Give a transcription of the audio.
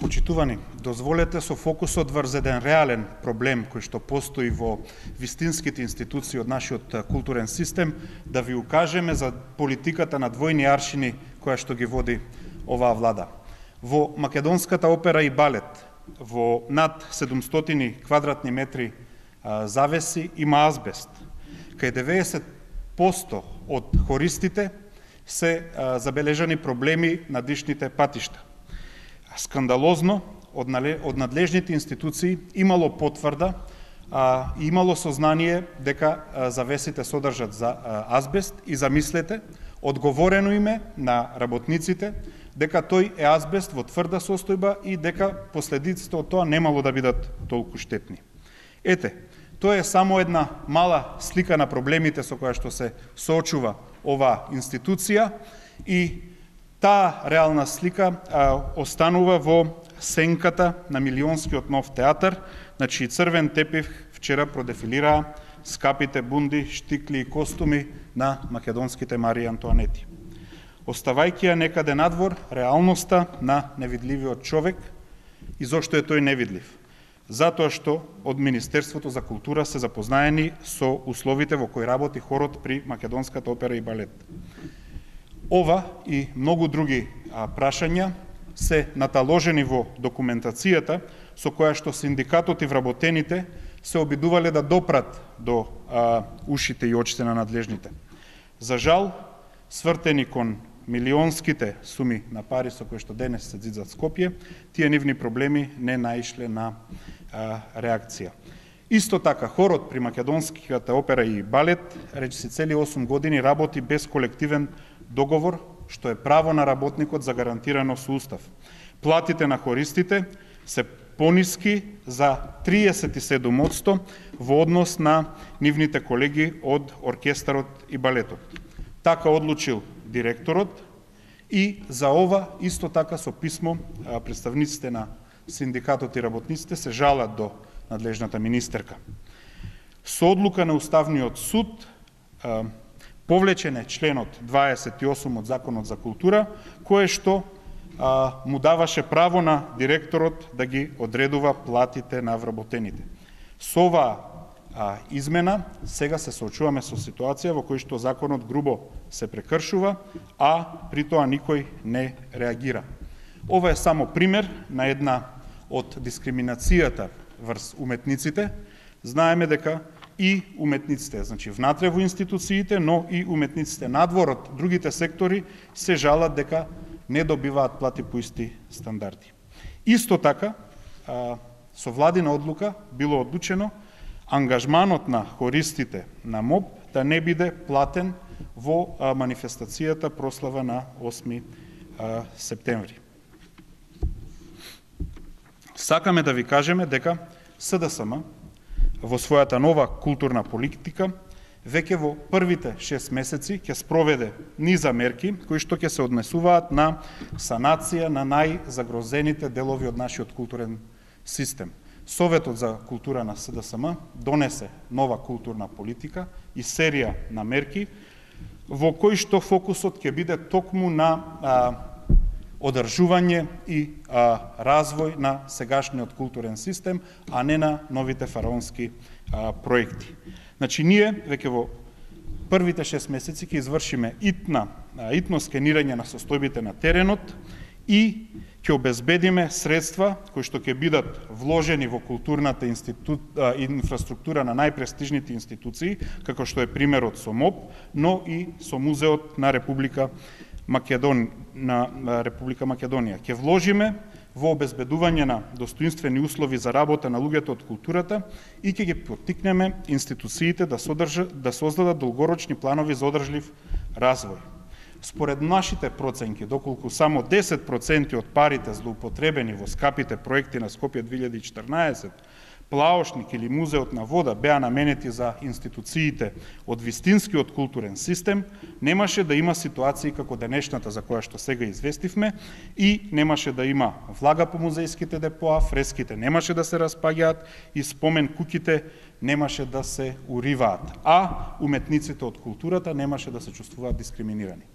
Почитувани, дозволете со фокусот врз еден реален проблем кој што постои во вистинските институции од нашиот културен систем, да ви укажеме за политиката на двојни аршини која што ги води оваа влада. Во Македонската опера и балет, во над 700 квадратни метри завеси има азбест. Кај 90% од хористите се забележани проблеми на дишните патишта. Скандалозно, од надлежните институции имало потврда и имало сознание дека завесите содржат за азбест и замислете, одговорено име на работниците дека тој е азбест во тврда состојба и дека последиците од тоа немало да бидат толку штетни. Ете, тоа е само една мала слика на проблемите со која што се соочува оваа институција и таа реална слика останува во сенката на милионскиот нов театар, на чиј црвен тепих вчера продефилираа скапите бунди, штикли и костуми на македонските Марија Антоанети. Оставајќи ја некаде надвор реалноста на невидливиот човек, и зошто е тој невидлив? Затоа што од Министерството за култура се запознаени со условите во кои работи хорот при Македонската опера и балет. Ова и многу други прашања се наталожени во документацијата со која што синдикатот и вработените се обидувале да допрат до ушите и очите на надлежните. За жал, свртени кон милионските суми на пари со кои што денес се зидзат Скопје, тие нивни проблеми не наишле на реакција. Исто така, хорот при Македонската опера и балет речиси цели 8 години работи без колективен договор, што е право на работникот загарантирано со устав. Платите на хористите се пониски за 37% во однос на нивните колеги од оркестарот и балетот. Така одлучил директорот и за ова исто така со писмо представниците на синдикатот и работниците се жалат до надлежната министерка. Со одлука на Уставниот суд повлечен е членот 28 од Законот за култура, кое што му даваше право на директорот да ги одредува платите на вработените. Со оваа измена сега се соочуваме со ситуација во која што законот грубо се прекршува, а при тоа никој не реагира. Ова е само пример на една од дискриминацијата врз уметниците. Знаеме дека и уметниците, значи внатре во институциите, но и уметниците надвор од другите сектори се жалат дека не добиваат плати по исти стандарди. Исто така, со владина одлука било одлучено ангажманот на хористите на МОБ да не биде платен во манифестацијата прослава на 8 септември. Сакаме да ви кажеме дека СДСМ во својата нова културна политика веќе во првите 6 месеци ќе спроведе низа мерки кои што ќе се однесуваат на санација на најзагрозените делови од нашиот културен систем. Советот за култура на СДСМ донесе нова културна политика и серија на мерки во кои што фокусот ќе биде токму на одржување и развој на сегашниот културен систем, а не на новите фараонски проекти. Значи, ние веќе во првите 6 месеци ќе извршиме итно скенирање на состојбите на теренот и ќе обезбедиме средства кои што ќе бидат вложени во културната инфраструктура на најпрестижните институции, како што е примерот со МОБ, но и со Музеот на Република Македонија. Ќе вложиме во обезбедување на достоинствени услови за работа на луѓето од културата и ќе ги поттикнеме институциите да создадат долгорочни планови за одржлив развој. Според нашите проценки, доколку само 10% од парите злоупотребени во скапите проекти на Скопје 2014, Плаошник или Музеот на вода беа наменети за институциите од вистинскиот културен систем, немаше да има ситуации како денешната за која што сега известивме и немаше да има влага по музејските депоа, фреските немаше да се распаѓаат и спомен куќите немаше да се уриваат, а уметниците од културата немаше да се чувствуваат дискриминирани.